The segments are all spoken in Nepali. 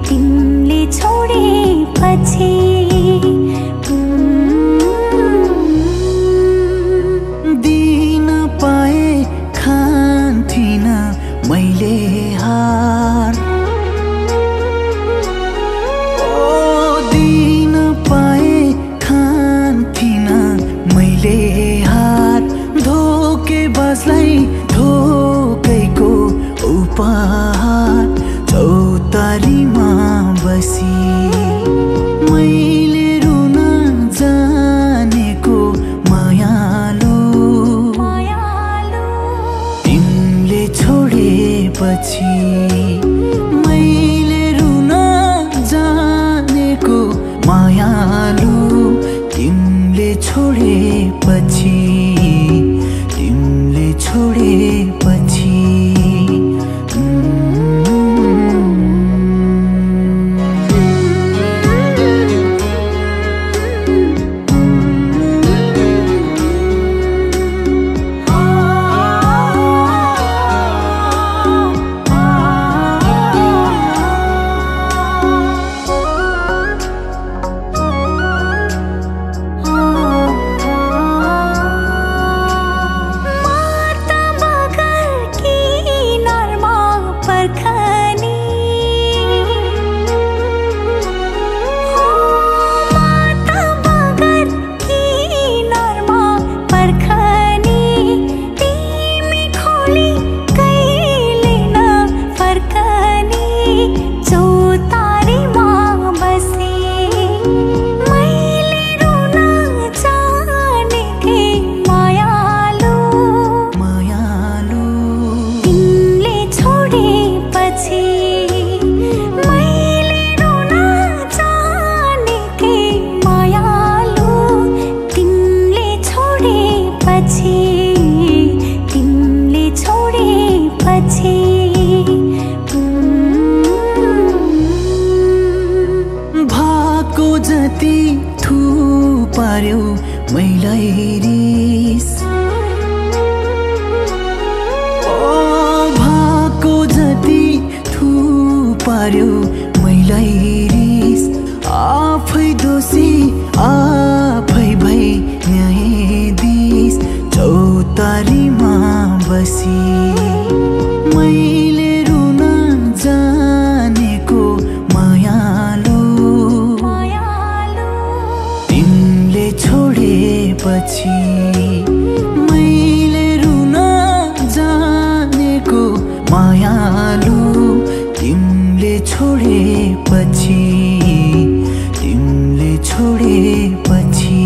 तिमीले छोडेपछि दिन पाए खान्थिन मैले हार दिन पाए खान्थिन मैले हार धोकेबाजलाई धोकैको उपहार चौतारीमा बसी मैले रुन जानेको मायालु तिमीले छोडेपछि मैले रुन जानेको मायालु तिमीले छोडेपछि तिमीले छोडेपछि भाको जति थुपार्यो मैलाई रिस भाको जति थुपार्यो मैलाई रिस आफै दोषी आफै भई न्यायाधीश चौतारीमा बसी मैले रुन जानेको मायालु तिमीले छोडेपछि मैले रुन जानेको मायालु तिमीले छोडेपछि तिमीले छोडेपछि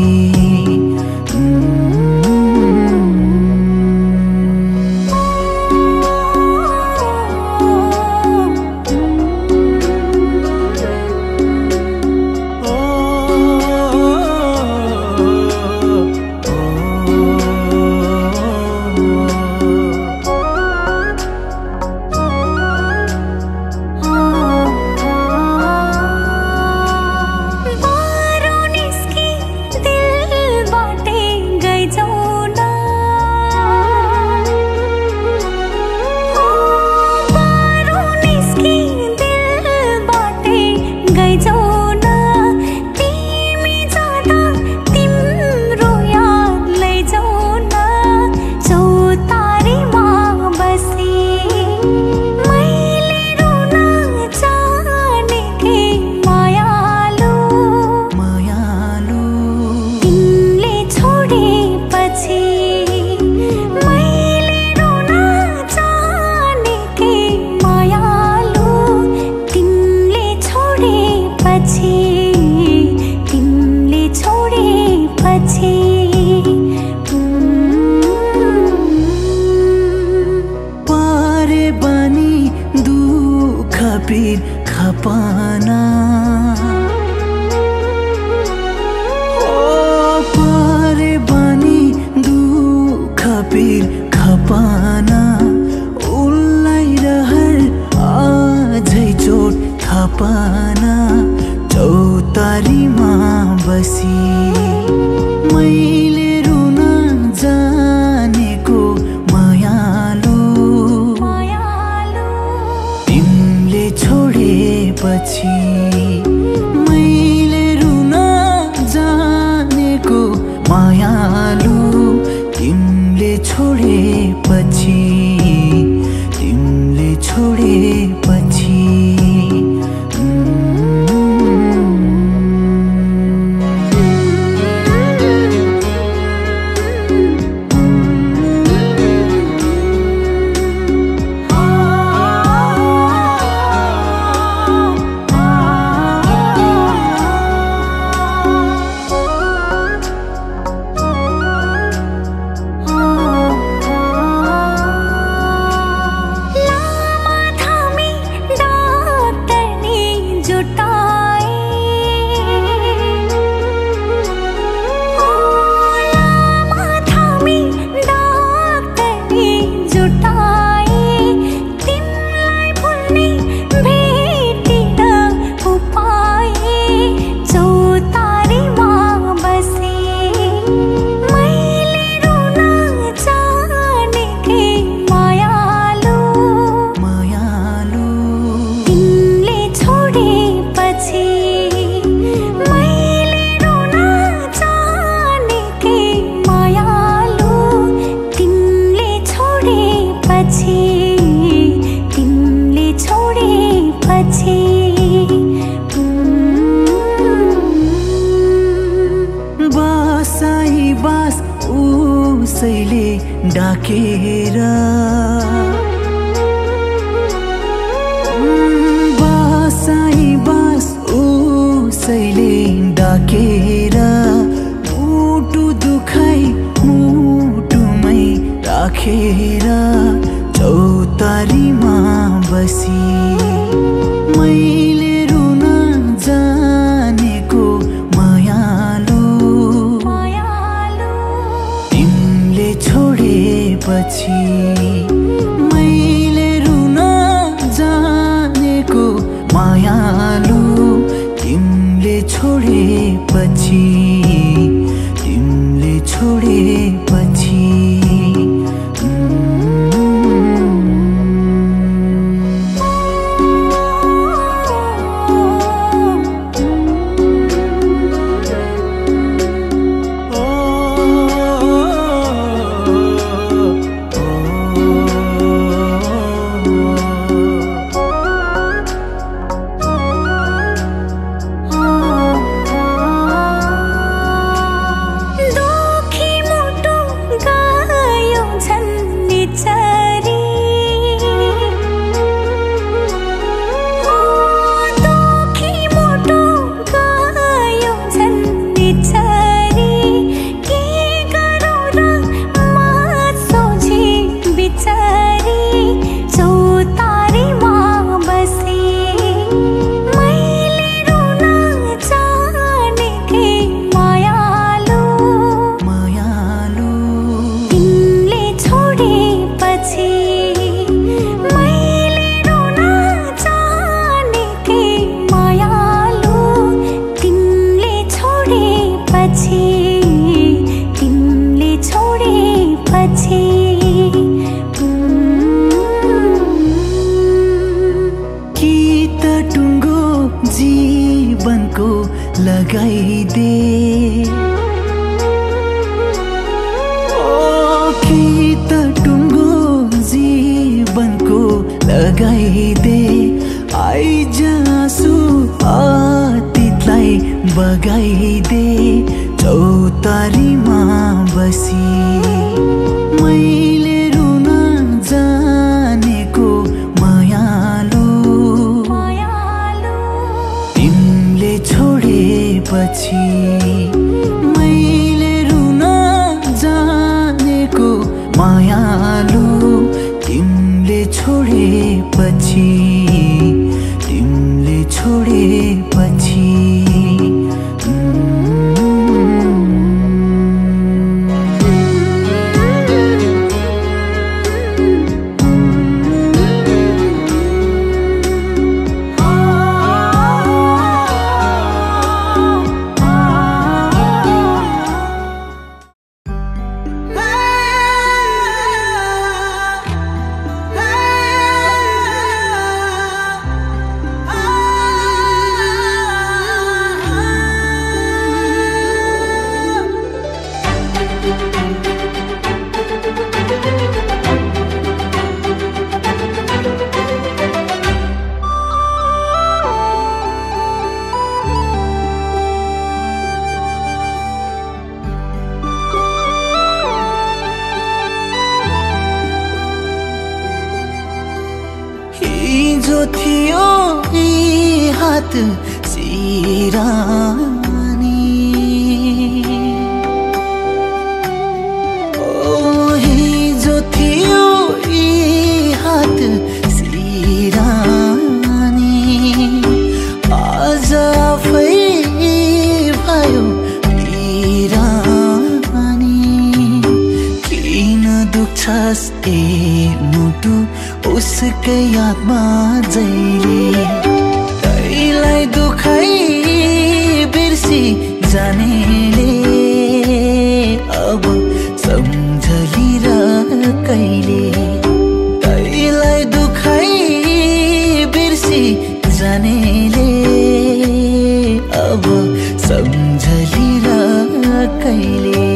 पीर खपाना पारे बानी दुख पीर खपाना उल्लाई रहर आजै चोट खपाना चौतारीमा बसी मैले रुन जानेको मायालु तिमीले छोडेपछि मैले रुन जानेको मायालु तिमीले छोडेपछि तिमीले छोडेपछि उसैले डाकेर बासाई बास उसैले डाकेर मुटु दुखाई मुटुमै राखेर चौतारीमा बसी मैले रुन जानेको मायालु तिमीले छोडेपछि मैले रुन जानेको मायालु तिमीले छोडेपछि तिमीले छोडेपछि जीवनको लगाइदे कि त टुङ्गो जीवनको लगाइदे आइजासु अतीतलाई बगाइदे चौतारीमा बसी मैले रुन जानेको मायालु तिमीले छोडेपछि मैले रुन जानेको मायालु तिमीले छोडेपछि तिमीले छोडेपछि हात सिरानी ओ हिजो थियो यी हात सिरानी आज आफै भयो बिरानी किन दुख्छस् ए मुटु उसकै यादमा जहिले तैलाई दुखाइ बिर्सी जानेले अब सम्झली र कहिले तैलाई दुखाइ बिर्सी जानेले अब सम्झली र कहिले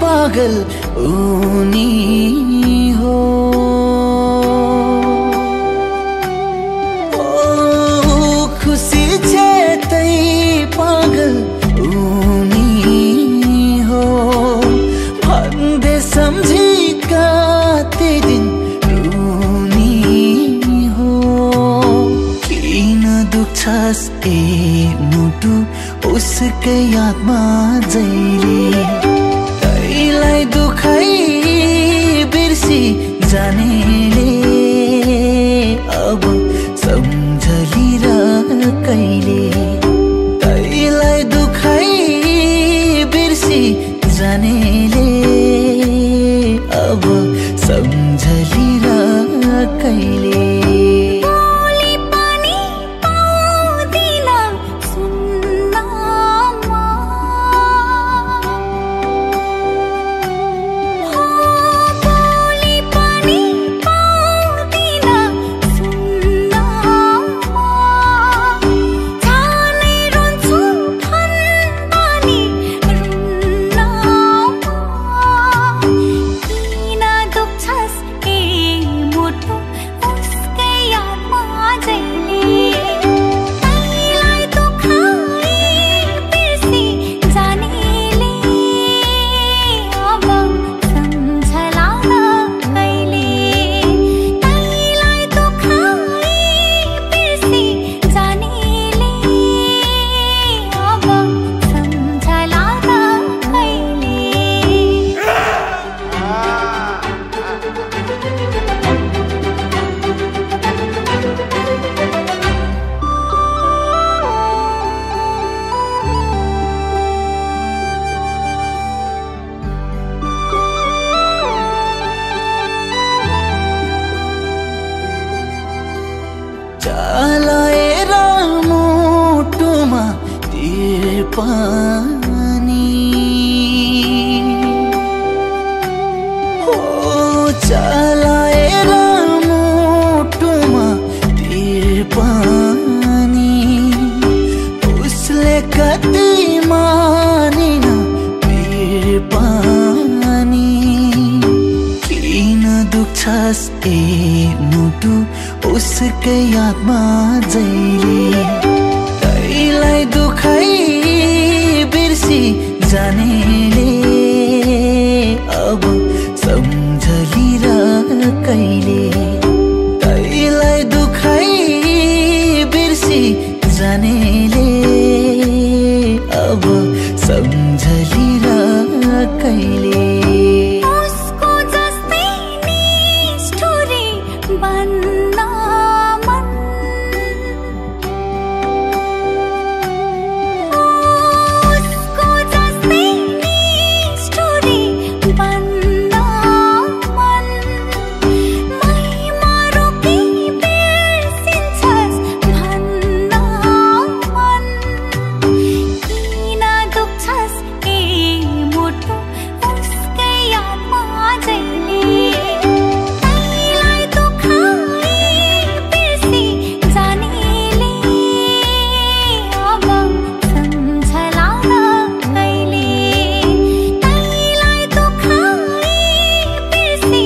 पागल उनी हो ओ खुसी छे तै पागल उनी हो भन्दै सम्झी कति दिन रुनी हो किन दुख्छस् ए मुटु उसकै यादमा जहिले तैलाई दुखाइ बिर्सी जानेले अब सम्झली र कहिले तैलाई दुखाइ बिर्सी जानेले अब सम्झली र कहिले चलाएर मुटुमा तिर पानी हो चलाएर मुटुमा तिर दुख्छस् ए मुटु उसकै यादमा जहिले तैलाई दुखाइ बिर्सी जानेले अब सम्झली र कहिले तैलाई दुखाइ बिर्सी जानेले अब सम्झली र कहिले उसको जस्तै निष्ठुरी बन्न मन उसको जस्तै निष्ठुरी बन्न मन मैमा रोकी बिर्सिन्छस् भन्न मन किन दुख्छस् ए मुटु उसकै यादमा जहिले तैलाई दुखाइ बिर्सी जानेले अब सम्झला र कहिले तैलाई दुखाइ बिर्सी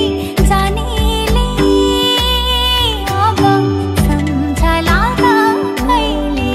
जानेले अब सम्झला र कहिले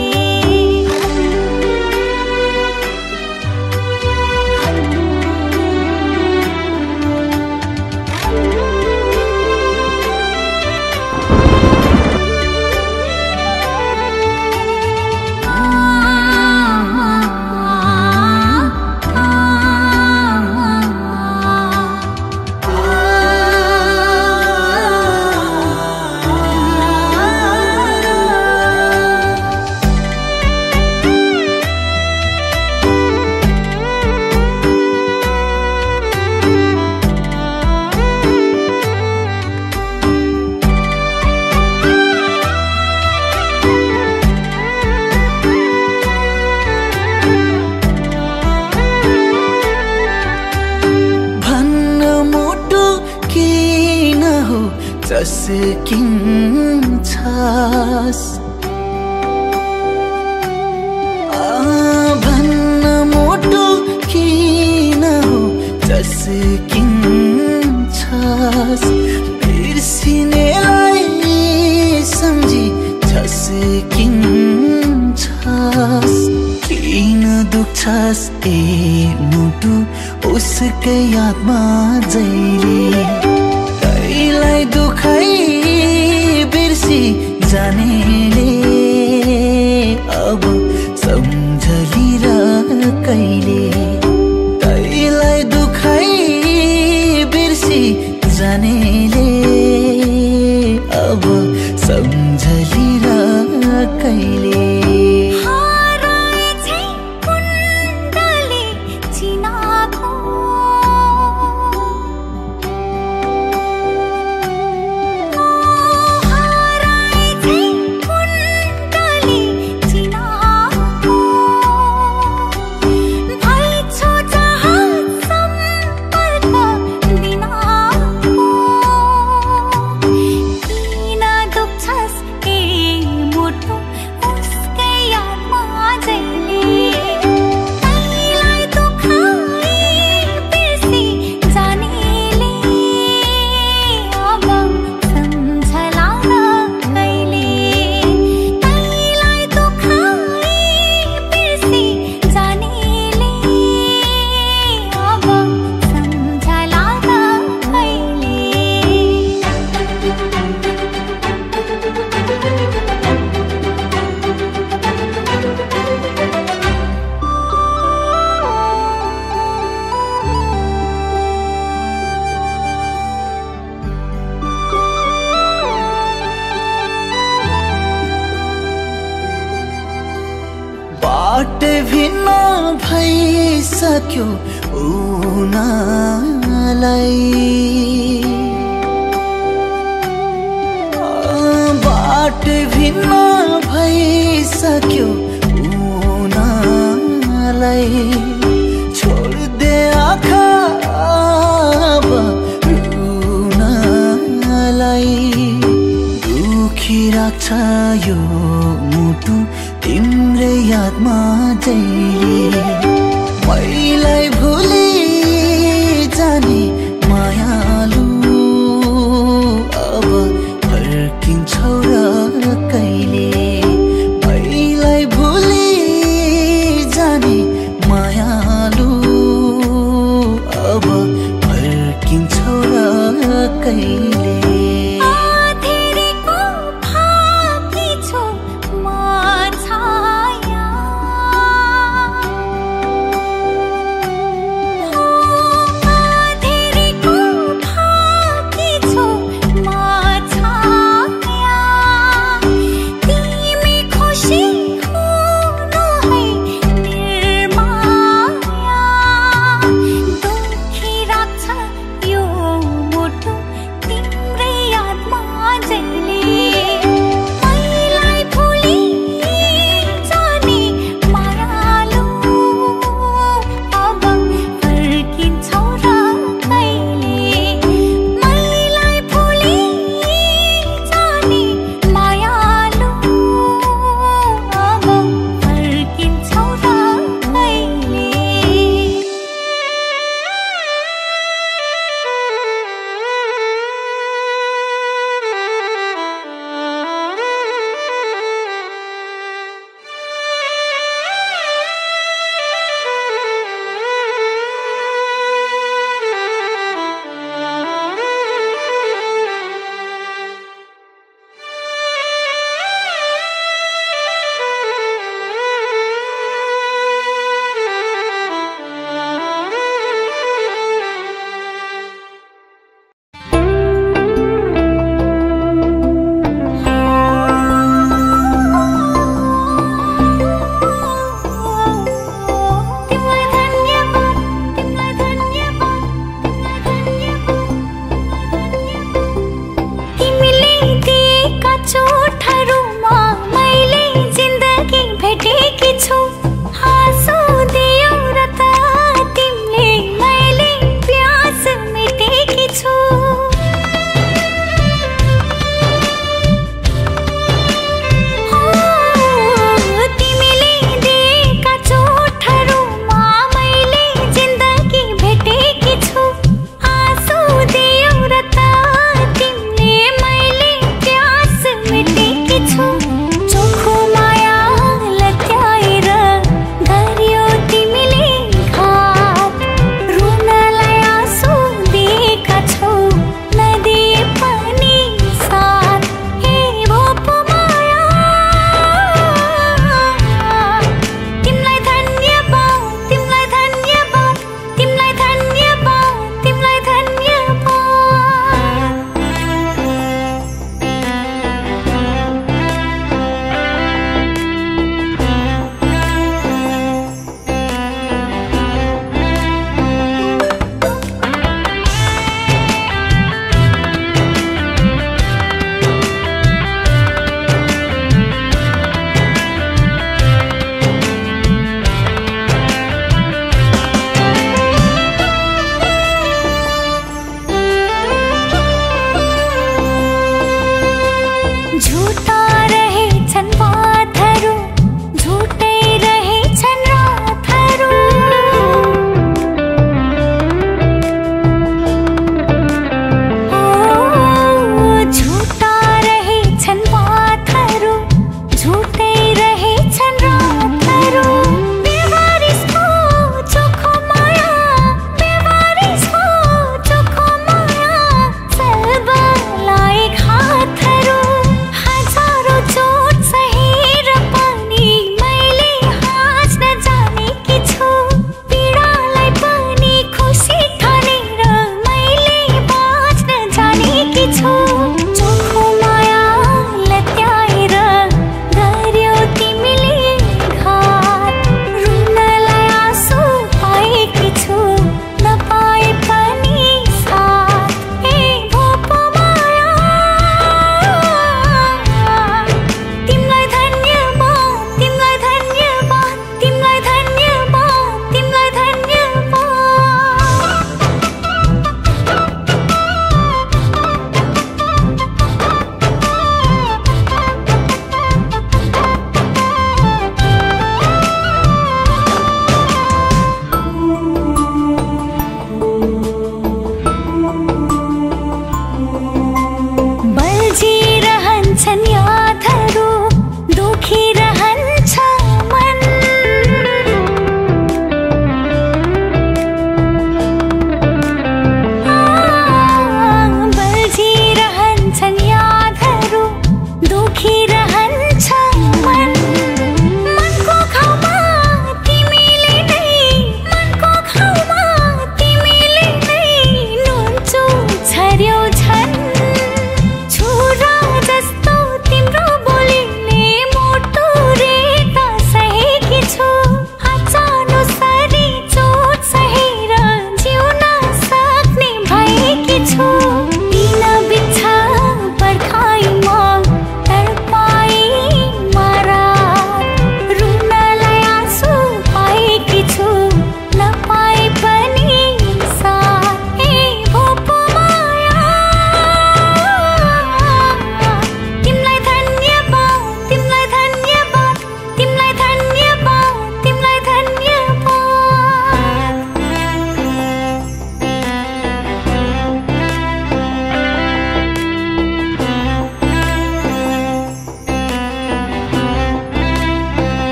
भन्न मुटु किन हो चस्किन्छस् भन्न मुटु किन हो चस्किन्छस् बिर्सिनेलाई सम्झी झस्किन्छस् किन दुख्छस् ए मुटु उसकै यादमा जहिले तैलाई दुखाइ बिर्सी जानेले अब सम्झली र कहिले तैलाई दुखाइ बिर्सी जानेले अब सम्झली र कहिले हराएछै कुण्डली चिनाको हराएछै कुण्डली चिनाको भइछो जहाँ सम्पर्क बिनाको किन दुख्छस् ए मुटु उसकै यादमा जहिले तैलाई दुखाइ बिर्सी जानेले अब सम्झला र कहिले तैलाई दुखाइ बिर्सी जानेले अब सम्झला र कहिले बाटो भिन्न भइसक्यो उनालाई बाटो भिन्न भइसक्यो उनालाई छोड्दे आँखा अब रुनलाई दुखी राख्छ यो मुटु तिम्रै यादमा जहिले मैलाई भुली जाने मायालु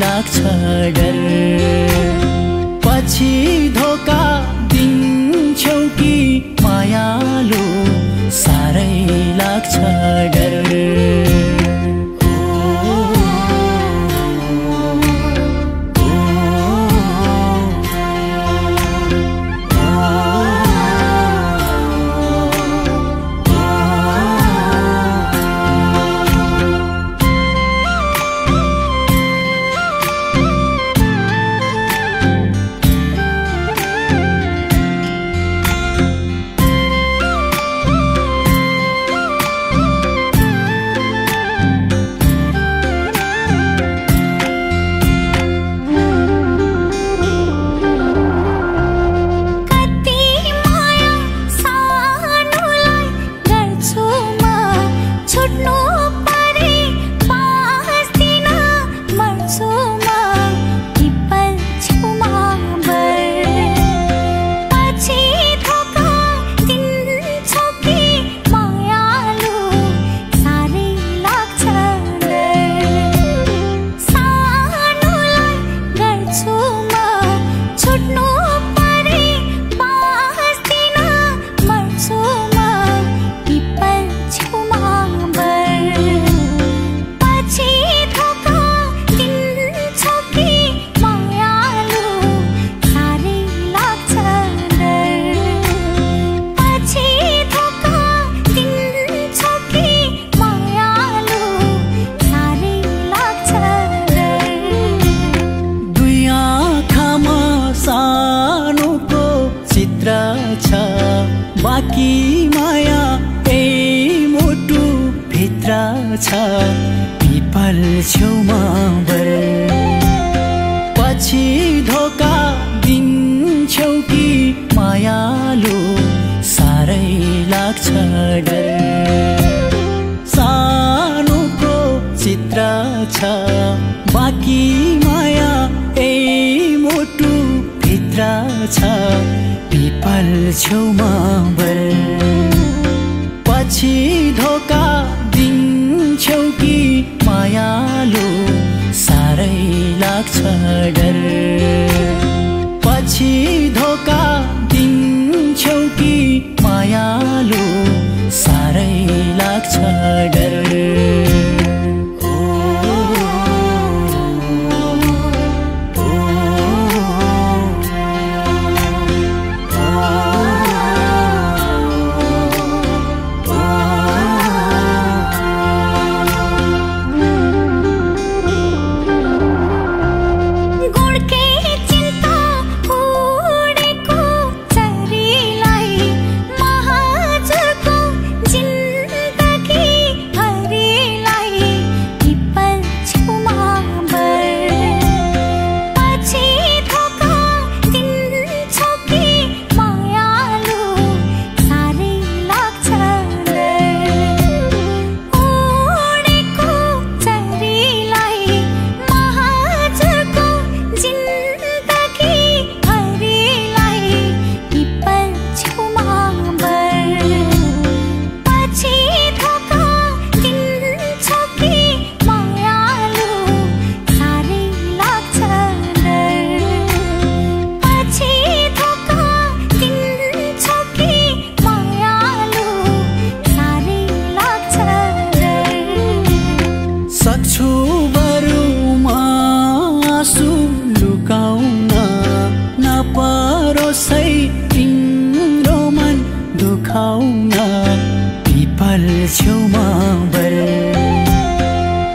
लाग्छ डर पछि धोका दिन्छौ कि मायालु साह्रै लाग्छ डर बाकी माया ए मुटु भित्र छ पिपल छेउमा बर पछि धोका दिन्छौ कि मायालु साह्रै लाग्छ डर सानोको चित्र छ बाकी माया ए मुटु भित्र छ पिपल छेउमा बर पछि धोका दिन्छौ कि मायालु साह्रै लाग्छ डर पछि धोका दिन्छौ कि मायालु साह्रै लाग्छ डर पिपल छेउमा बर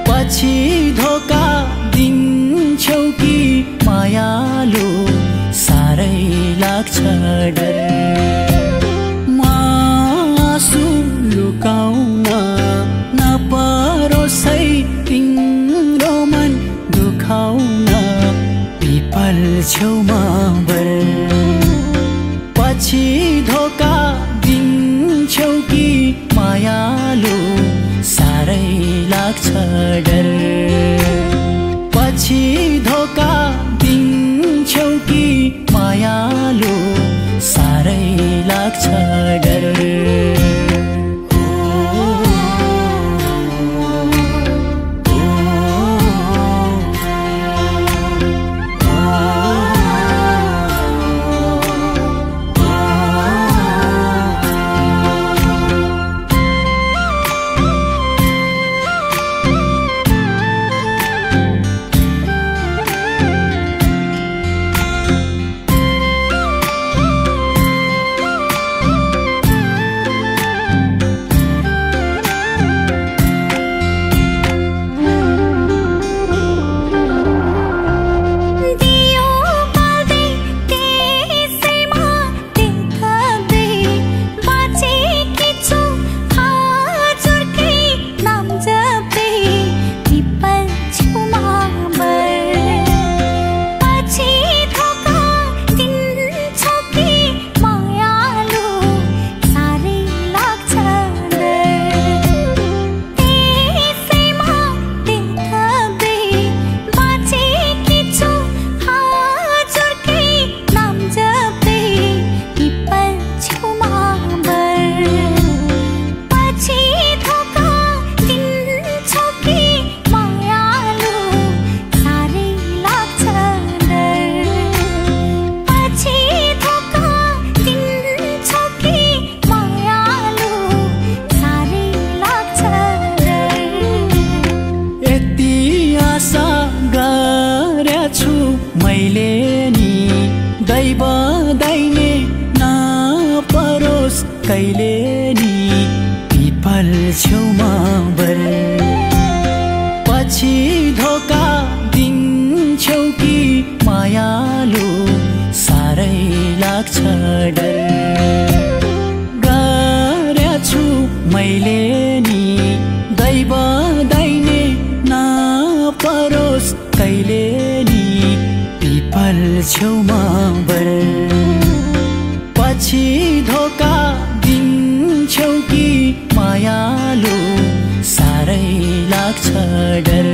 पछि धोका दिन्छौ कि मायालु साह्रै लाग्छ डर मासु लुकाउन नपरोस् है तिम्रो मन दुखाउन पिपल छेउमा बर पछि धोका दिन्छौ कि मायालु साह्रै लाग्छ डर पछि धोका दिन्छौ कि मायालु साह्रै लाग्छ डर छु मैले नि दैव दाइने नपरोस् कहिले नि पिपल छेउमा बर पछि धोका दिन्छौ कि मायालु साह्रै लाग्छ डर गरेछु मैले नि दैव दाइने नपरोस् कहिले नि पिपल छेउमा बर पछि धोका दिन्छौ कि मायालु साह्रै लाग्छ डर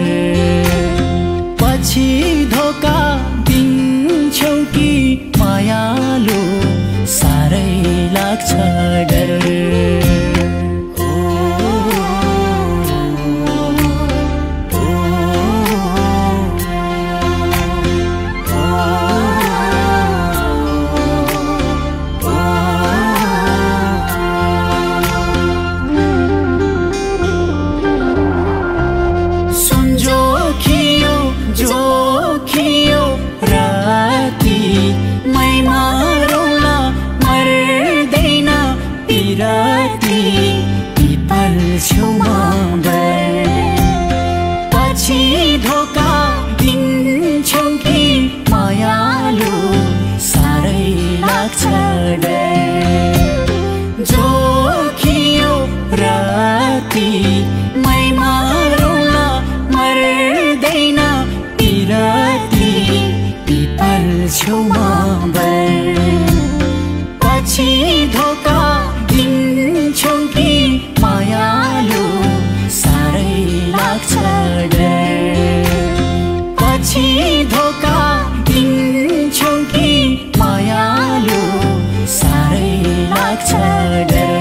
पछि धोका दिन्छौ कि मायालु साह्रै लाग्छ डर छेउमा बर पछि धोका दिन्छौ कि मायालु साह्रै लाग्छ डर जोखियो राति मैमा रोला मर्दैन पिराती पिपल छेउमा बर पछि धोका दिन्छौ कि मायालु साह्रै लाग्छ डर पछि धोका दिन्छौ कि मायालु साह्रै लाग्छ डर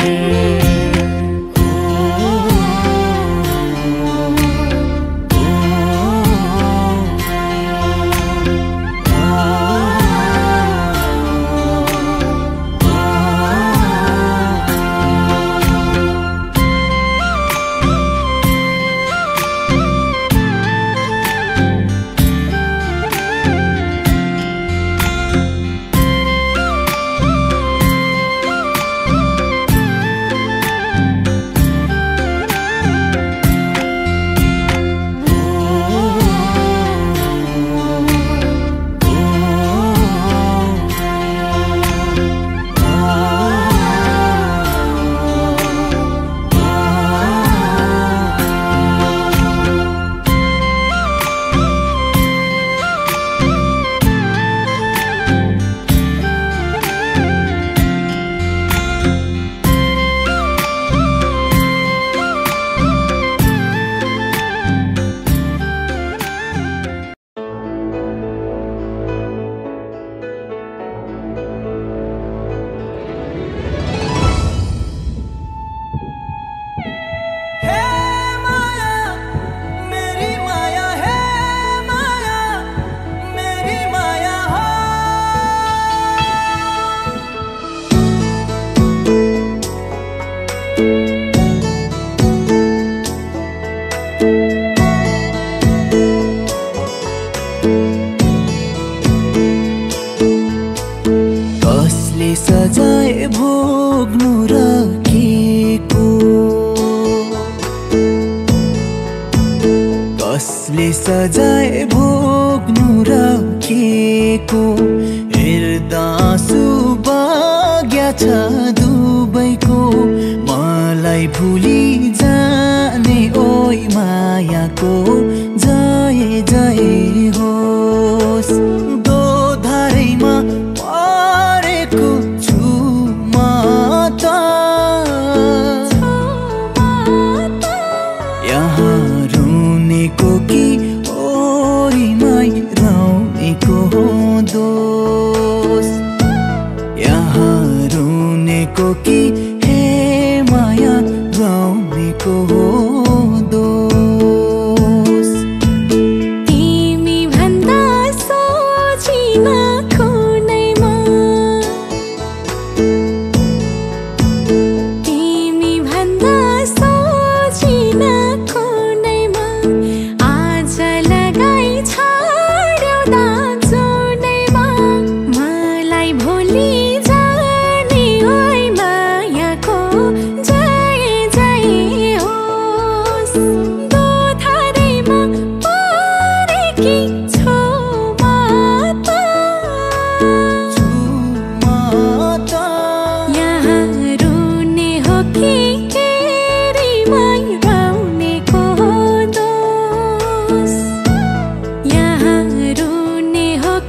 सजाय भोग्नु राखेको कसले सजाय भोग्नु राखेको हेर्दा सुबाग्या छ दुबैको मलाई भुली जाने ओइ मायाको जय जय होस् दोधारैमा परेको छु म त यहाँ रुनेको कि ओइमै रौनेको दोष यहाँ रुनेको कि हे माया रौनेको दोष तिमी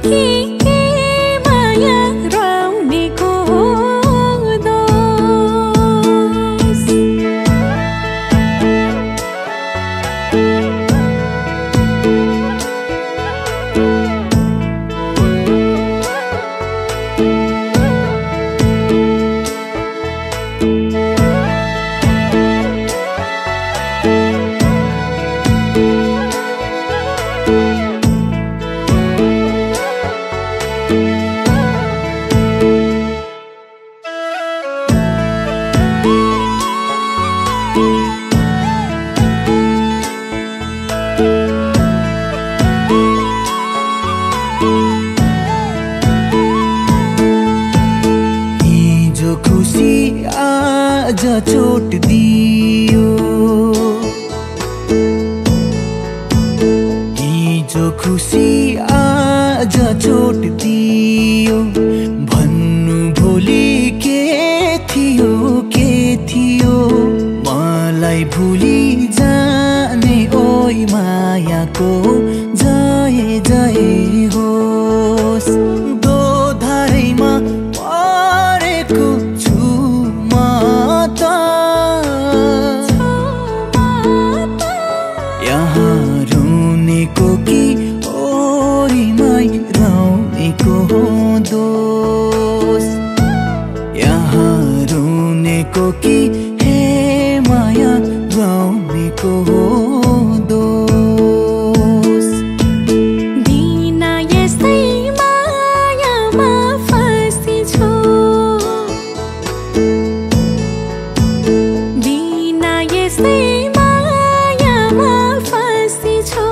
कि के माया रुवाउनेको दोष। आज चोट दियो, हिजो खुसी आज चोट दियो, भन्नु भोलि के थियो मलाई भुली जाने ओइ मायाको जय जय होस्। दोधारैमा परेको छु म त, यहाँ रुनेको कि ओरीमै रुनेको दोष। यहाँ रुनेको कि हे माया रुनेको दोष। बिना यस्तै मायामा फँसी छु, बिना यस्तै मायामा फँसी छु,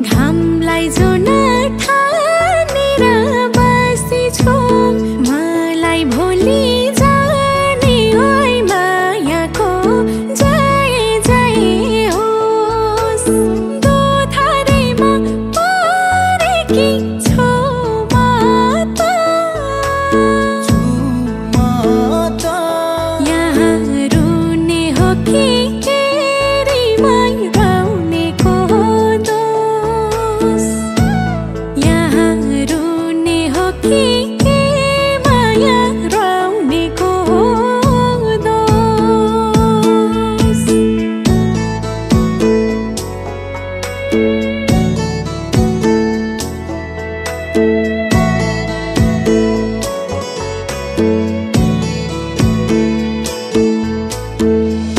घामलाई जुन ठानेर बसी छु, मलाई भोलि जाने ओइ मायाको जय जय होस्। दोधारैमा परेकी छु म त, यहाँ रुने हो कि केरीमै रुनेको दोष। यहाँ रुने हो कि के माया रुनेको दोष।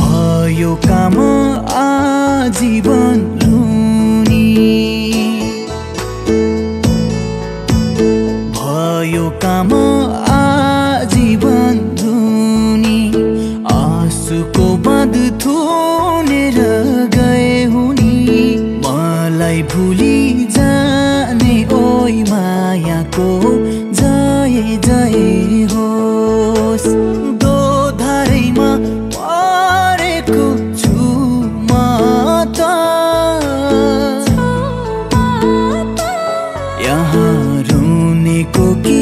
भयो काम आजीवन रुनी, भयो काम आजीवन रुनी, आँसुको बाँध थुनेर गए हुनी, मलाई भुली जाने ओइ मायाको जय जय होस्। दोधारैमा परेको छु म त, यहाँ रुनेको कि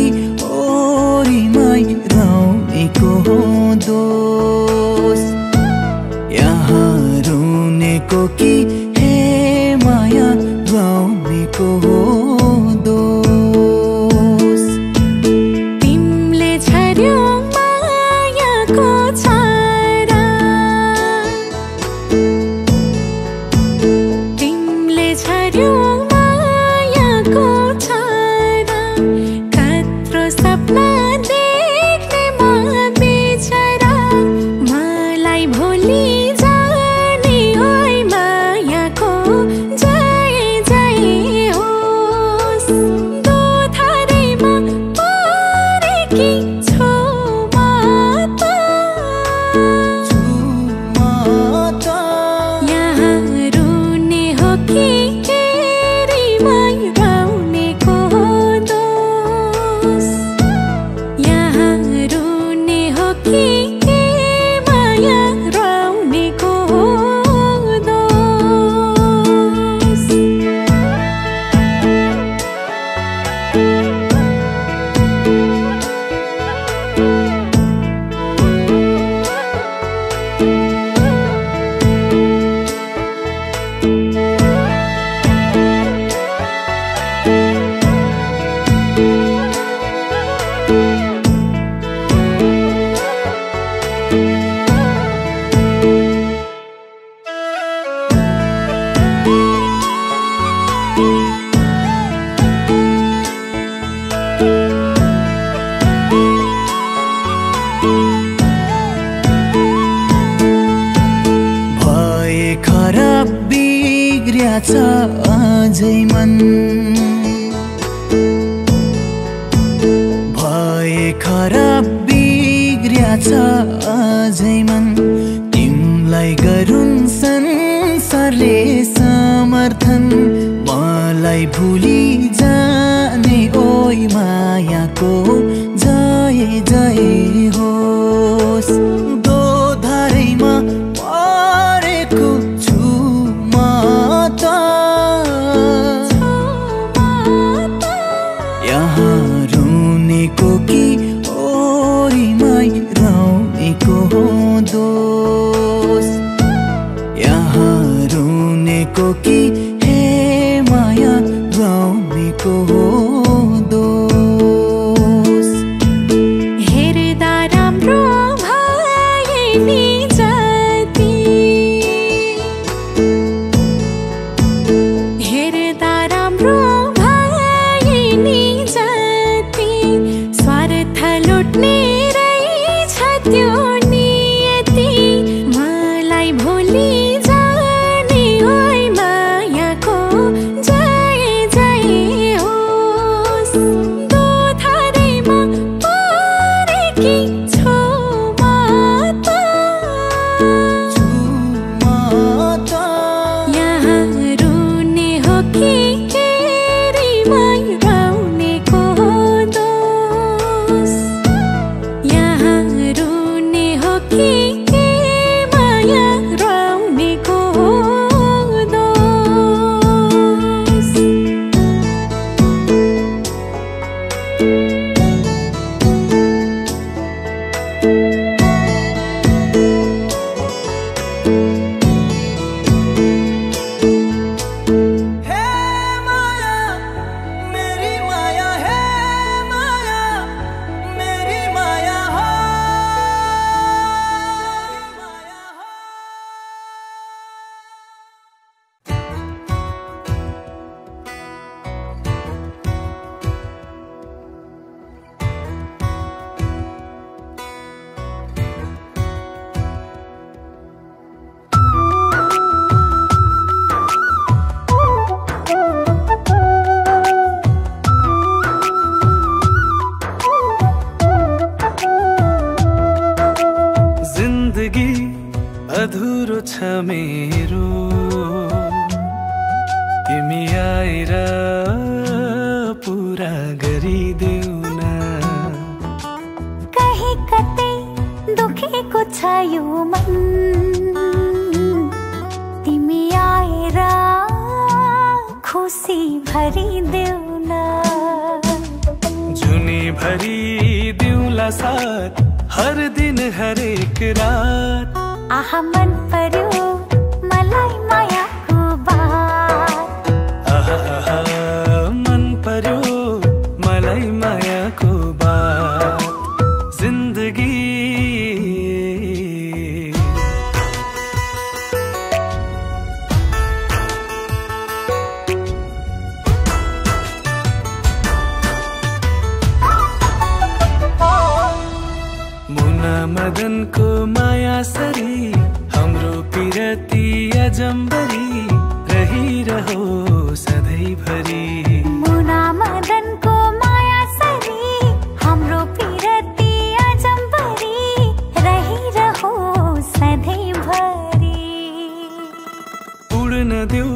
अझै मन भए खराब बिग्रिया छ अझै मन तिमलाई गरुन् संसारले समर्थन मलाई भुली जाने ओइ मायाको जय जय होस् दोधारैमा परेको छु म त यहाँ रुनेको कि ओरीमै रौनेको दोष यहाँ रुनेको कि हे माया रौनेको दोष हेर्दा राम्रो भए नि जति हेर्दा राम्रो भए नि जति स्वार्थ लुट्ने रहेछ त्यो नियति मलाई भोलि जाने ओइ मायाको जय जय होस् दोधारैमा परेकी छु म त यहाँ रुने हो कि केरीमै रौनेको दोष यहाँ रुने हो कि माया रौनेको दोष हे माया मेरी माया है माया मेरी माया हो जिन्दगी अधुरो छ मेरो तिमी आएर पुरा गरिदेऊ न कहीं कतै दुखेको छ यो मन तिमी आएर खुसी भरिदेऊ न जुनी भरी दिउँला साथ हर दिन हरेक रात आहा मन पर्यो मलाई मायाको बात आहा आहा मन पर्यो मलाई मायाको बात जिन्दगी मुना मदनको माया सरी हाम्रो पिरती अजम्बरी रहिरहो सधैँभरि मुना मदनको माया सरी हाम्रो पिरती अजम्बरी रहिरहो सधैँभरि उड्न देऊ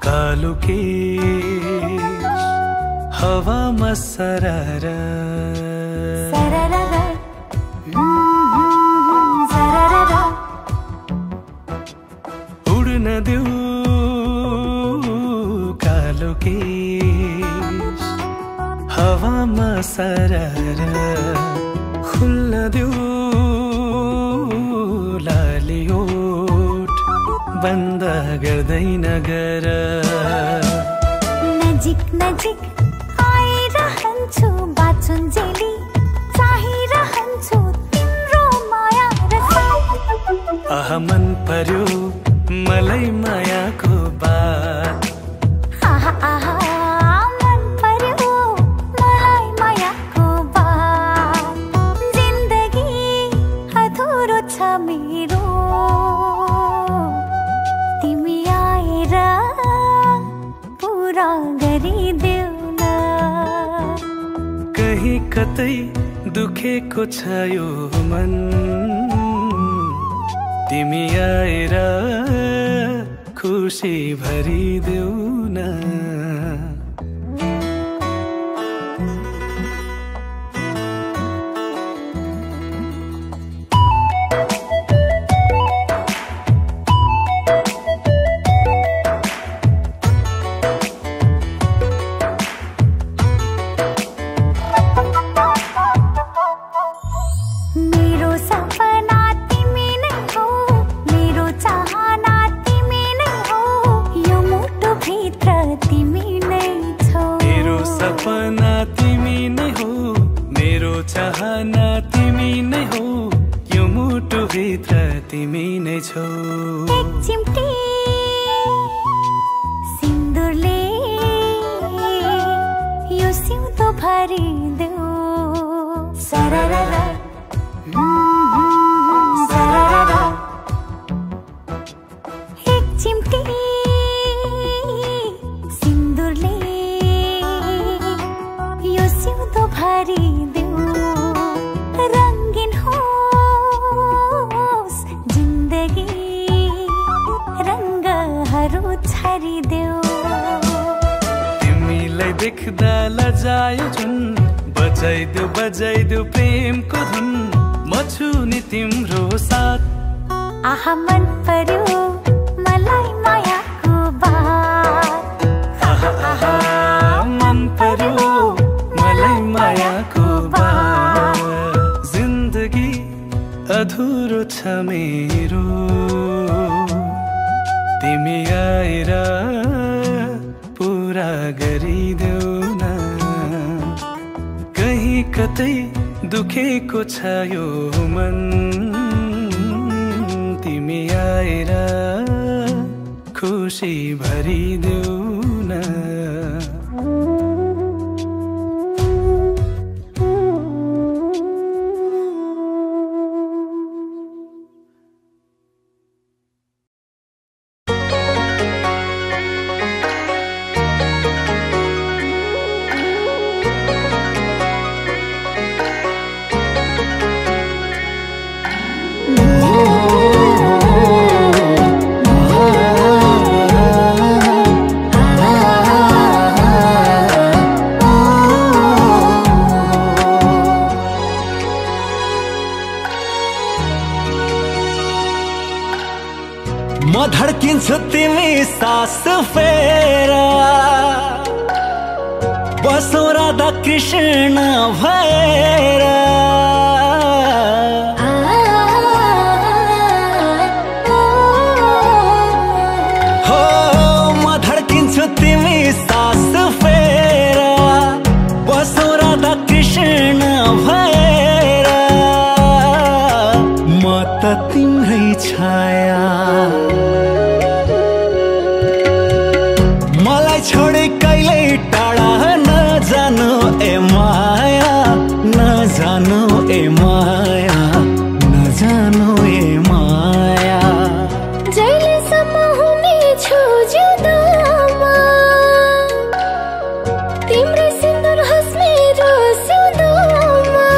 कालो केश हवामा सरर सररर सररर उड्न देऊ कालो केश हवामा सरर खुल्न देऊ लाली ओठ बन्द गर्दैन गर नजिक नजिक आइरहन्छु बाँचुन्जेली चाहिरहन्छु तिम्रो माया रस आहा मन पर्यो मलाई मायाको बात आहा आहा मन पर्यो मलाई मायाको बात जिन्दगी अधुरो छ मेरो तिमी आएर पूरा गरिदेऊ न। कहीं कतै दुखेको छ यो मन, तिमी आएर खुसी भरिदेऊ न। चाहना तिमी नै हो, यो मुटु भित्र तिमी नै छौ। एक चिम्टी सिन्दुरले यो सिउँदो भरिदेऊ। सरररा सरररा। एक चिम्टी सिन्दुरले यो सिउँदो भरिदेऊ। रंगीन होस् जिन्दगी, रंगहरू छरिदेऊ। तिमीलाई देख्दा लजायो जुन, बजाइदेऊ बजाइदेऊ प्रेमको धुन। म छु नि तिम्रो साथ। आहा मन पर्यो मलाई मायाको बात। आहा आहा मन पर्यो मलाई मायाको बात। जिन्दगी अधुरो छ मेरो, तिमी आएर पूरा गरिदेऊ न। कहीं कतै दुखेको छ यो मन, तिमी आएर खुसी भरिदेऊ न। म धड्किन्छु तिमी सास फेर, बसौँ राधा कृष्ण भएर। हो म धड्किन्छु तिमी सास फेर, बसौँ राधा कृष्ण भएर। म त तिम्रै छाया, मलाई छोडे कहिले टाढा नजानु ए माया, नजानु ए माया, नजानु ए माया। जहिलेसम्म हुनेछु जिउँदोमा, तिम्रै सिन्दुर होस् मेरो सिउँदोमा।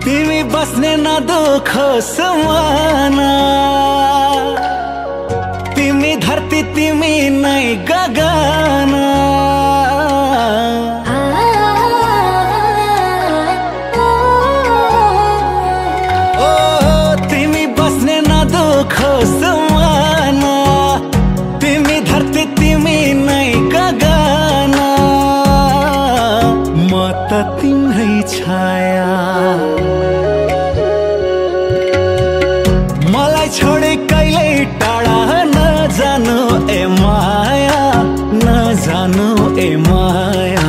तिमी बस्ने न दुख समाना, तिमी धरती तिमी नै गगन ओ तिमी बस्ने नदुखो समान तिमी धरती तिमी नै गगन म त तिम्रै छाया मलाई छोडे कहिले टाढा नजानु ए माया नजानु ए माया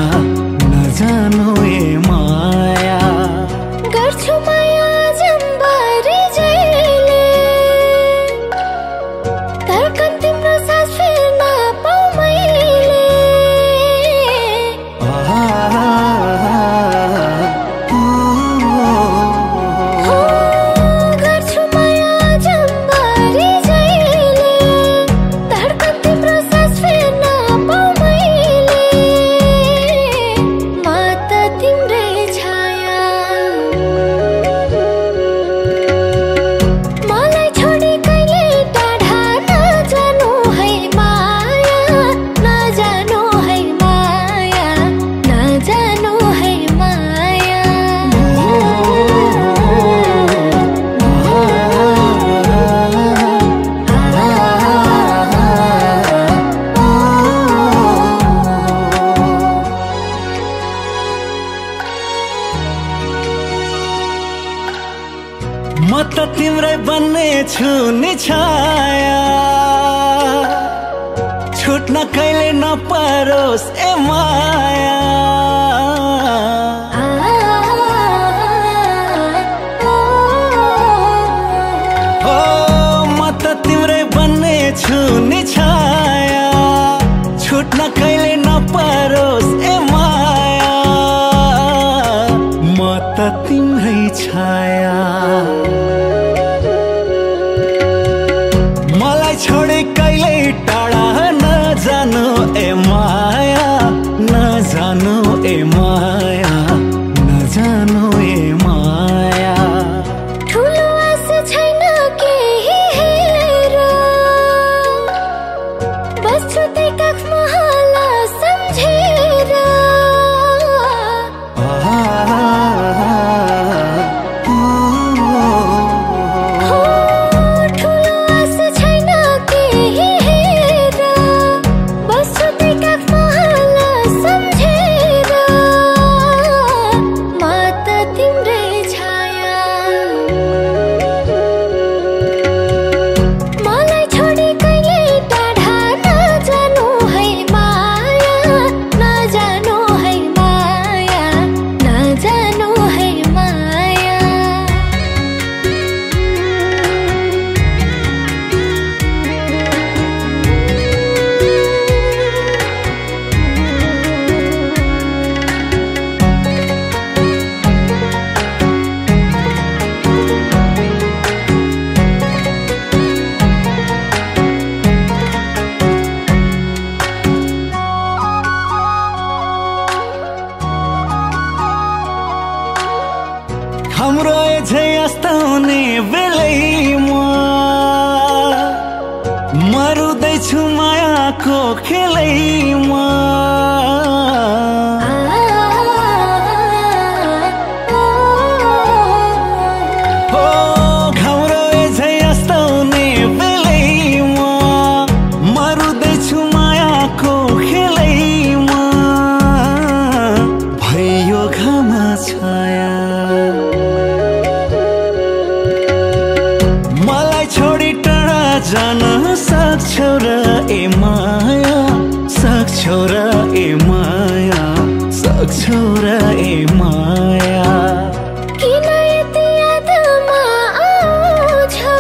नजानु ए माया गर्छु माया जम्बारी जैले धड्कन तिम्रो सास फेर्न पाऊ मैले गर्छु माया जम्बारी जैले धड्कन तिम्रो सास फेर्न पाऊ मैले म त तिम्रै छाया मलाई छोडी कहिले टाढा नजानु है माया नजानु है माया नजानु है माया म त तिम्रै बन्ने छु नि छाया छुट्न कहिले नपरोस् ए माया हो म त तिम्रै बन्ने छु नि छाया छुट्न कहिले नपरोस् ए माया म त तिम्रै छाया मलाई छोडे कहिले टाढा नजानु ए माया नजानु ए माया नजानु ए माया ठुलो आशा छैन केही हेर बस्छु त्यही काख महला सम्झेर हो ठुलो आशा छैन केही हेर बस्छु त्यही काख महला सम्झेर म त तिम्रै छाया मलाई छोडी कहिले टाढा नजानु है माया नजानु है माया नजानु है माया हाम्रो एझै अस्ताउने बेलैमा मरुदैछु मायाको खेलैमा हो हाम्रो एझै अस्ताउने बेलैमा मरुदैछु मायाको खेलैमा भयो घाम छाया मलाई छोडी टाढा जान सक्छौ र ए माया सक्छौ र ए माया सक्छौ र ए माया किन यति यादमा आउँछौ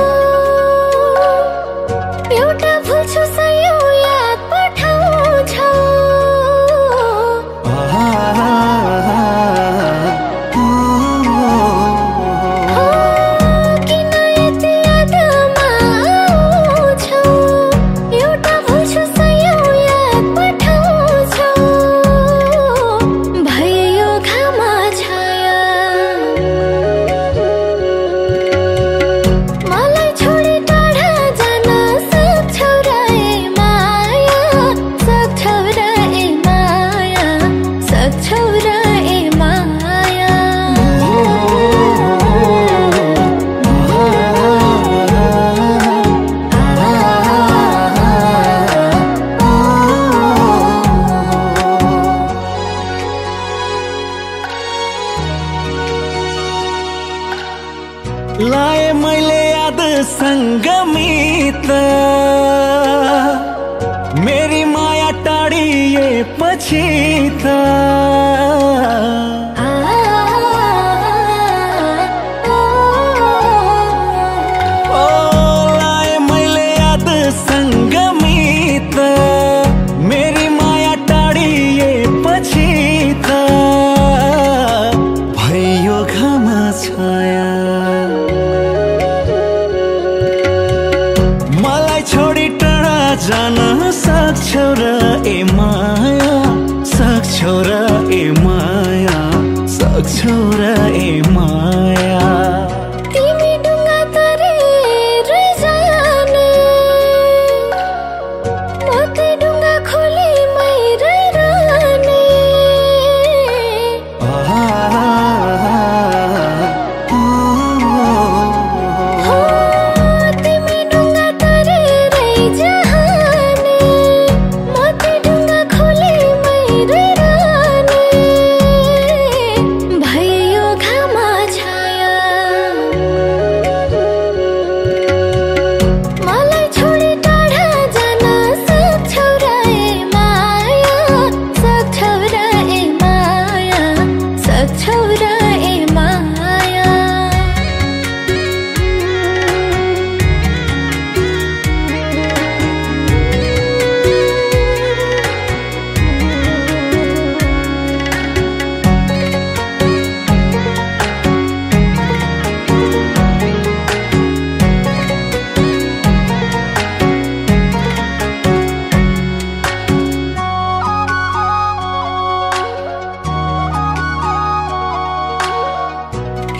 एउटा भुल्छु सयौं याद पठाउँछौ हो किन यति यादमा आउँछौ एउटा भुल्छु सयौं याद पठाउँछौ पछि त लाए मैले याद सङ्गमित मेरी माया टाढिएपछि त भयो घामा छाया मलाई छोडी टाढा जान सक्छौ र ए माया सक्छौ र ए माया सक्छौ र ए माया तिमी डुङ्गा तरेर जाने म त डुङ्गा खोलीमै रहिरहने तिमी डुङ्गा तरेरै जाने म त डुङ्गा खोलीमै रहिरहने भयो घामा छाया मलाई छोडी टाढा जान सक्छौ र ए माया सक्छौ र ए माया सक्छौ र ए माया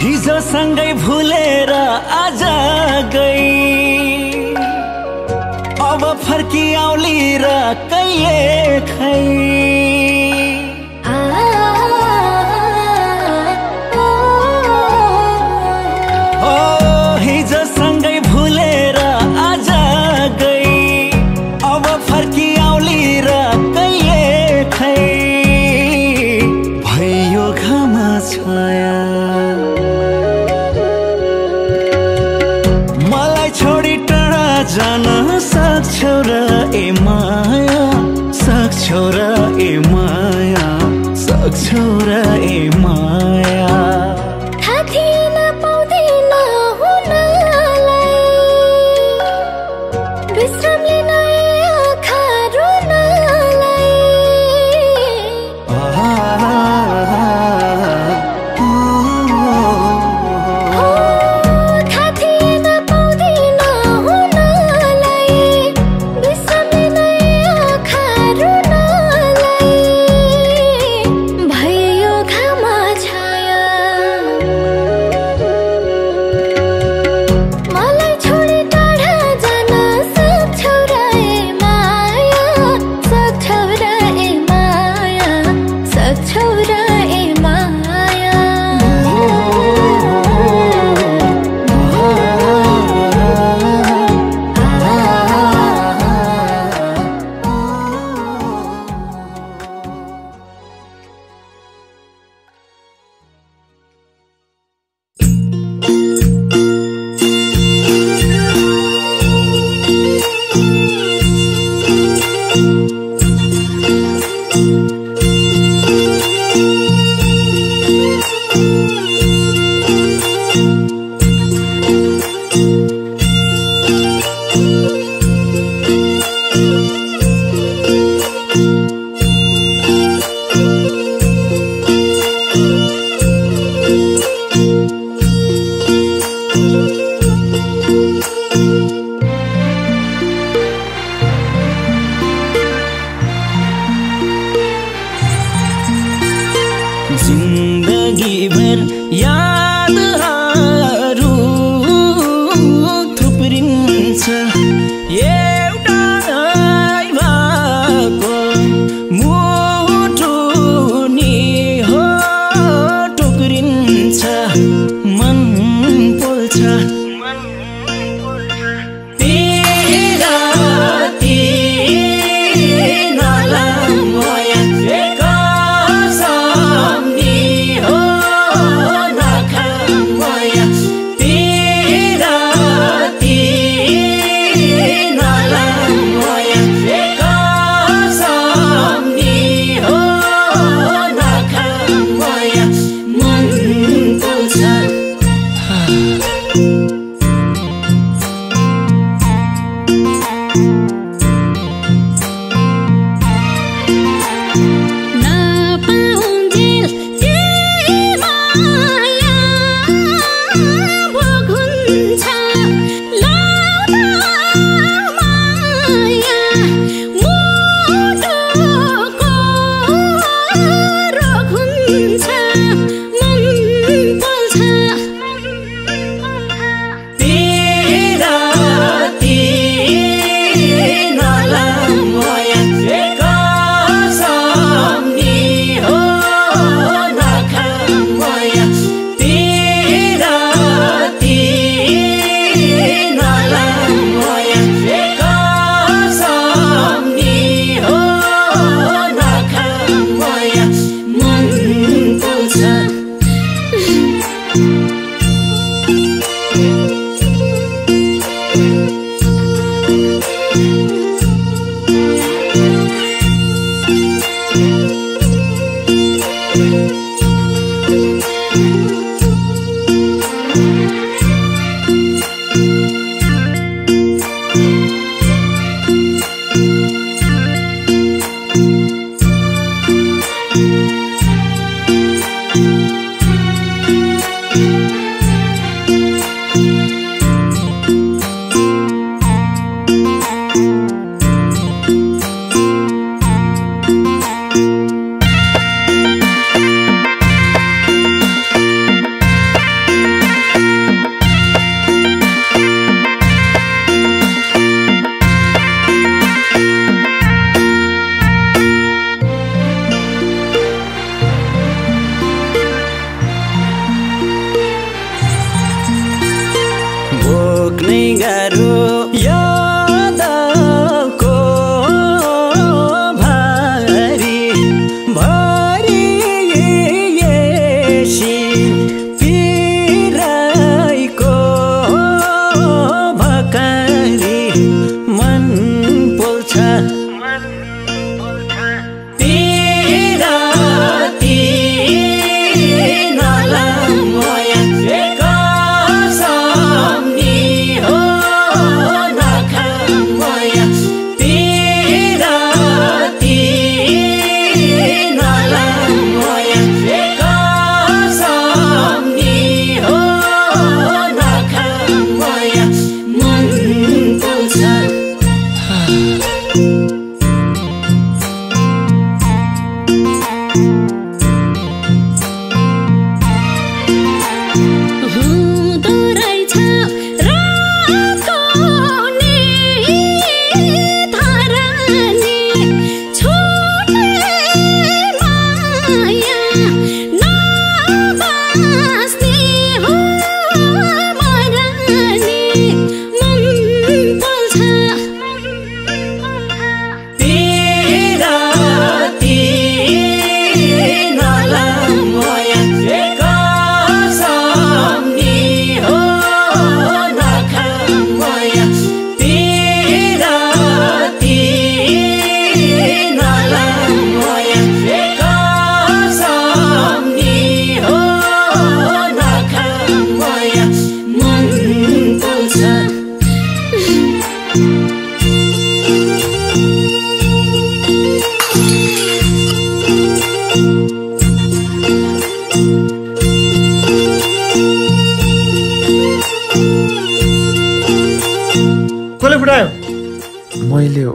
हिजो सँगै भुलेर आज गई अब फर्की आउली र कहिले खै ओ हिजो सँगै भुलेर आज गई अब फर्की आउली र कहिले खै भयो घामा छाया मलाई छोडी टाढा जान सक्छौ र ए माया सक्छौ र ए माया सक्छौ र ए माया थाहा थिएन पाउँदिन हुनलाई विश्राम लिन आँखा रुनलाई थाहा थिएन पाउँदिन हुनलाई विश्राम लिन आँखा रुनलाई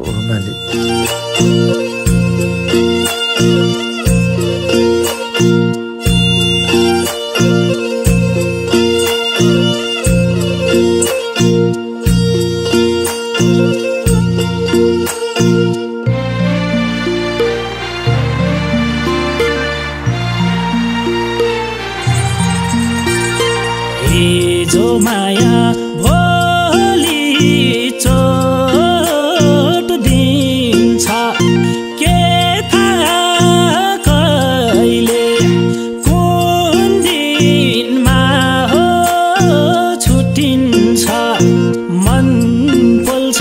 मालिक। हिजो माया भोलि चोट दिन्छ के थाहा कहिले कुन दिनमा हो छुट्टिन्छ मन पोल्छ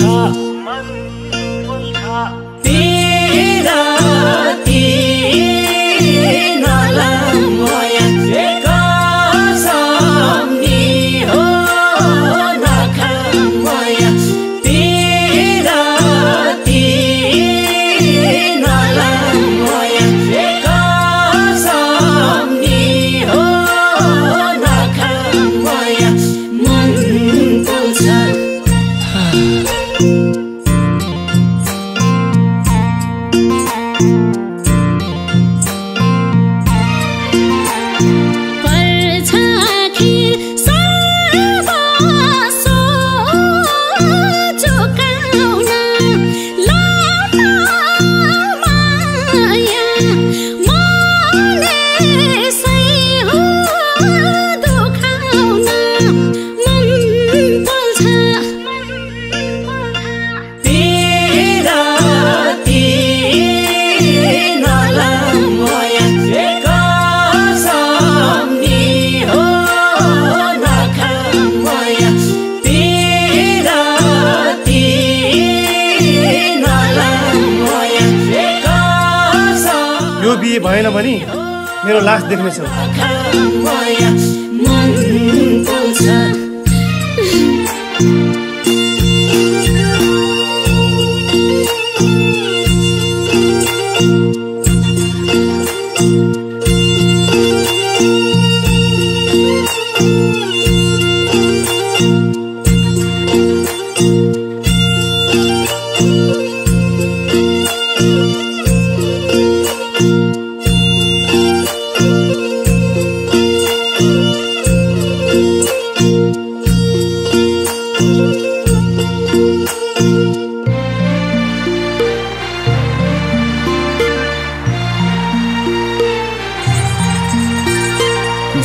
बिहे भएन भने मेरो लास देख्नेछौ।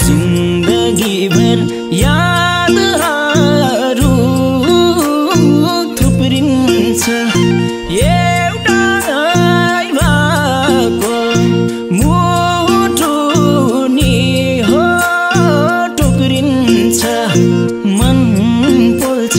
जिन्दगी भर यादहरू थुप्रिन्छ एउटा भएको मुटु नि हो टुक्रिन्छ मन पोल्छ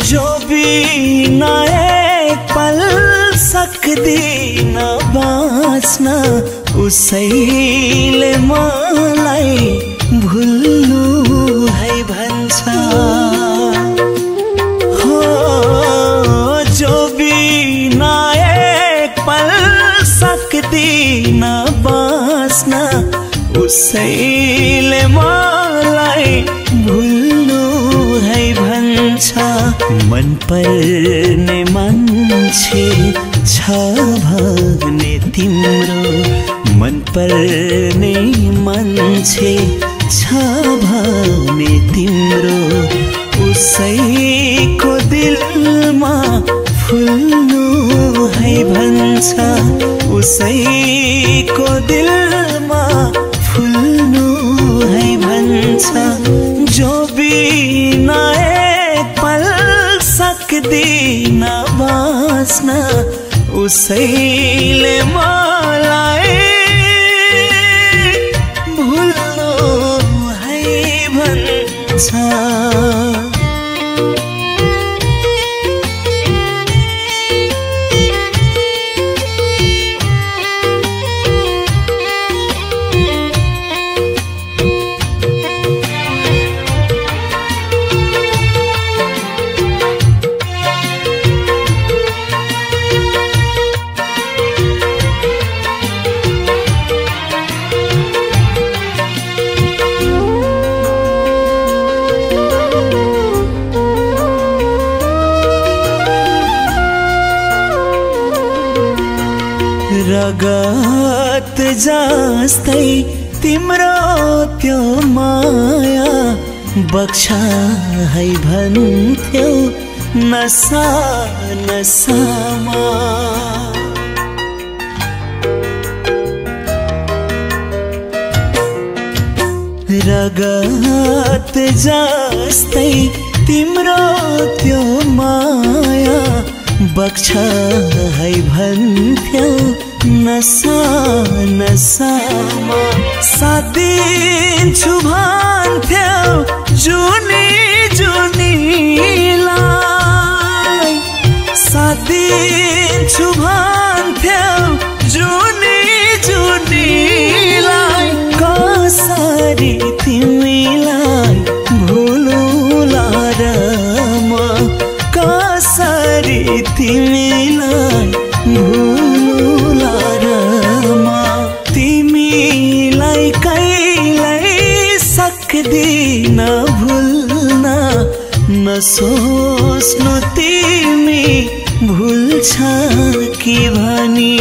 जो भी ना एक पल सकता सक्दिन बाँच्न उसैले मलाई भुल्नु है भन्छ हो जो बिना एक पल सक्दिन बाँच्न उसैले मलाई भुल्नु है भन्छ मन पर्ने मान्छे छ भने तिम्रो मन पर्ने मान्छे छ भने तिम्रो उसैको दिलमा फुल्नु है भन्छ उसैको दिलमा फुल्नु है भन्छ जो बिना एक पल सक्दिन बाँच्न उसैले मलाई भुल्नु है भन्छ रगत जस्तै तिम्रो त्यो माया बक्सा है भन्थ्यौ नसा नसामा रगत जस्तै तिम्रो त्यो माया बक्सा है भन्थ्यौ नसा नसामा साथ दिन्छु भन्थ्यौ जुनी जुनीलाई साथ दिन्छु भन्थ्यौ जुनी जुनीलाई कसरी तिमीलाई भुलुला र म कसरी तिमीलाई भुलुला र म तिमीलाई कहिल्यै सक्दिन भुल्न नसोच्नु तिमी भुल्छ कि भनी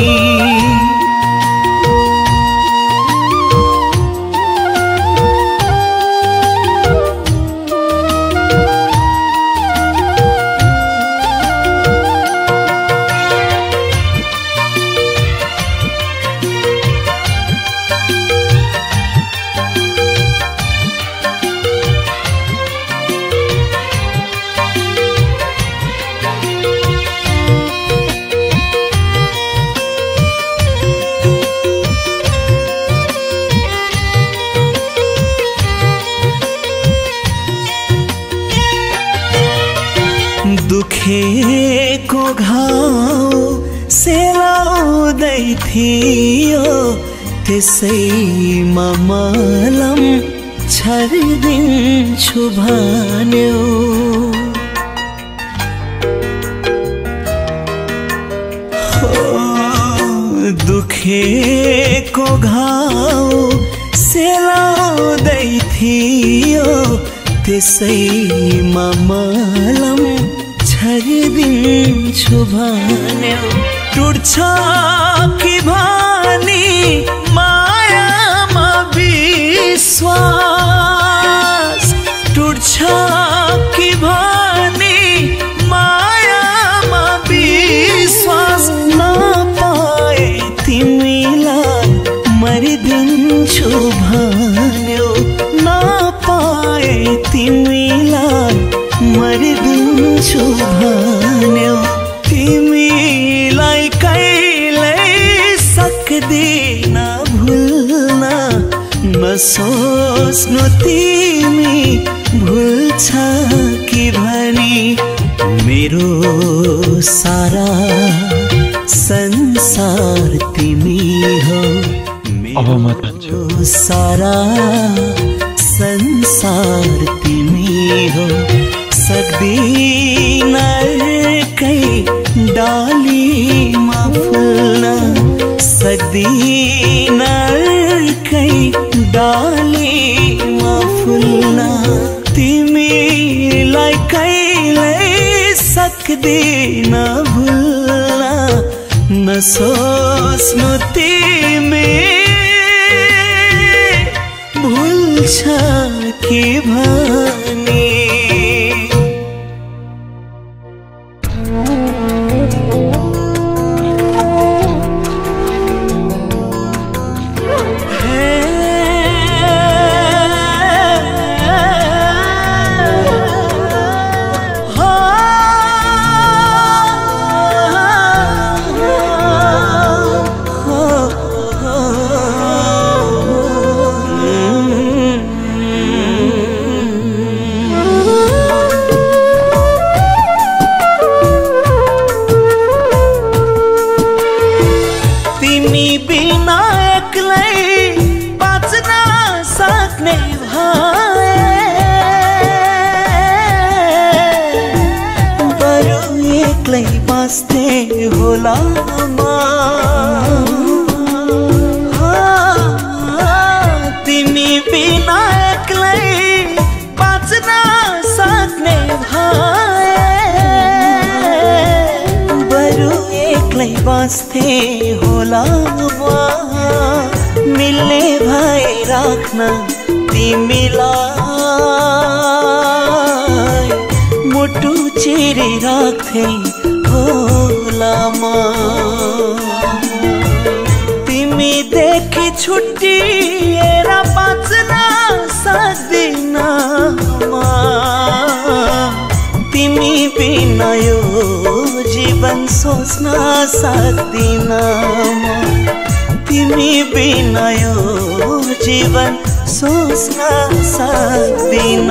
दुखेको घाउ सेलाउँदै थियो त्यसैमा मलम छरिदिन्छु भन्यो दुखेको घाउ सेलाउँदै थियो त्यसैमा मलम छरिदिन्छु भन्यो टुट्छ कि भनी मायामा विश्वास टुट्छ कि भनी मायामा विश्वास नपाए तिमीलाई मरिदिन्छु भन्यो नपाए तिमीलाई मरिदिन्छु भन्यो तिमीलाई कहिल्यै सक्दिन भुल्न नसोच्नु तिमी भुल्छ कि भनी मेरो सारा संसार तिमी हो मेरो सारा संसार तिमी हो सक्दिन अर्कै डालीमा फुल्न सक्दिन अर्कै डालीमा फुल्न तिमीलाई कहिल्यै सक्दिन भुल्न नसोच्नु तिमी भुल्छ कि भनी होला तिमी बिना एक्लै बाँच्न सक्ने भए बरु एक्लै बाँच्थे होला मिल्ने भए राख्न तिमीलाई मुटु चिरी राख्थे तिमी देखि छुट्टिएर बाँच्न सक्दिन तिमी बिना यो जीवन सोच्न सक्दिन तिमी बिना यो जीवन सोच्न सक्दिन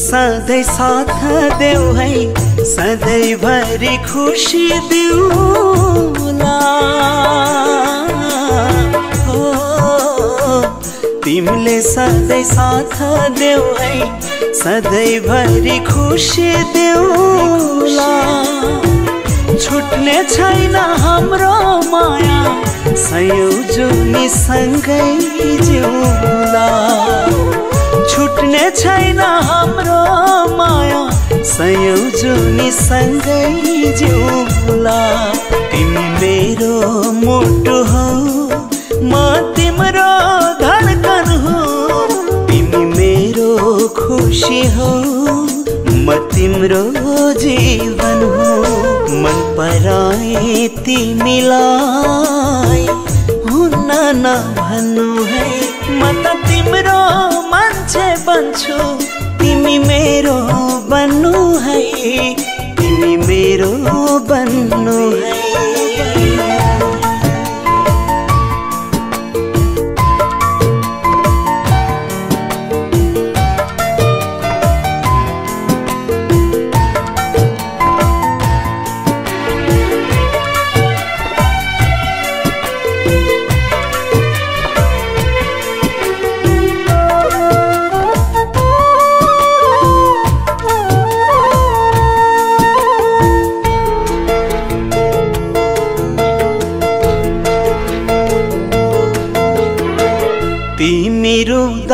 सधैँ साथ देऊ है सधैँभरि खुसी दिउला हो तिमीले सधैँ साथ देऊ है सधैँभरि खुसी दिउला छुट्ने छैन हाम्रो माया सयौं जुनी सँगै जिउला छुट्ने छैन हाम्रो माया सयौं जुनी सँगै जिउला तिमी मेरो मुटु हौ म तिम्रो धडकन हो तिमी मेरो खुसी हौ म तिम्रो जीवन हो मन पराए तिमीलाई हुन्न नभन्नु है म त तिम्रो मान्छे बन्छु तिमी मेरो बन्नु है तिमी मेरो बन्नु है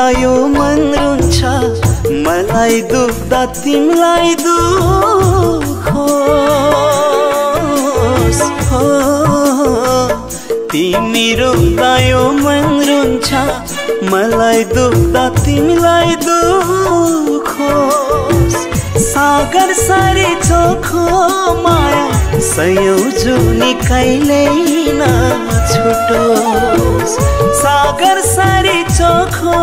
यो मन रुन्छ मलाई दुख्दा तिमीलाई दुख होस् हो तिमी रुँदा यो मन रुन्छ मलाई दुख्दा तिमीलाई दुखोस् सागर सारी चोखो माया सयौं जुनी कहिल्यै नछुटोस् सागर सारी चोखो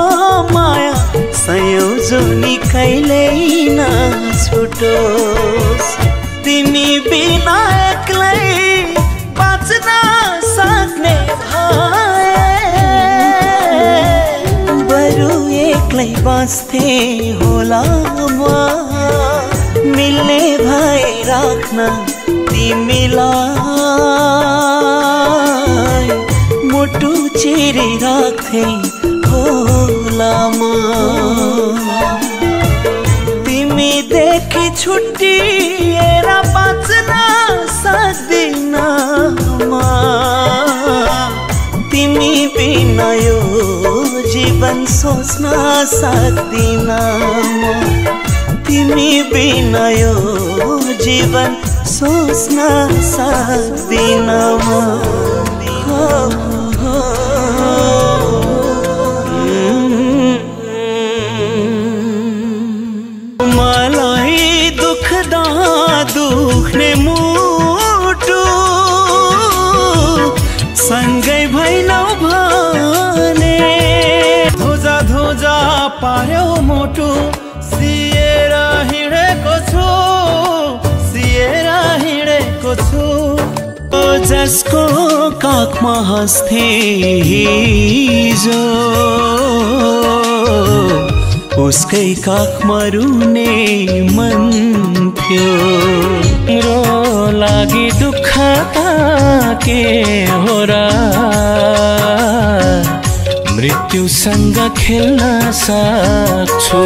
माया सयौं जुनी कहिल्यै नछुटोस् तिमी बिना एक्लै बाँच्न सक्ने भए बरु एक्लै बाँच्थे होला म मिल्ने भए राख्न तिमीलाई मुटु चिरी राख्थे होला म तिमी देखि छुट्टिएर बाँच्न सक्दिन म तिमी बिना यो जीवन सोच्न सक्दिन म तिमी बिना यो जीवन सोच्न सक्दिन म मलाई दुख्दा दुख्ने मुटु सँगै भैनौ भने धोजा धोजा पार्यो मुटु सिएर हिँडेको छु जसको काखमा हाँस्थे हिजो उसकै काखमा रुने मन थियो रो लागि दुःख के हो र मृत्युसँग खेल्न सक्छु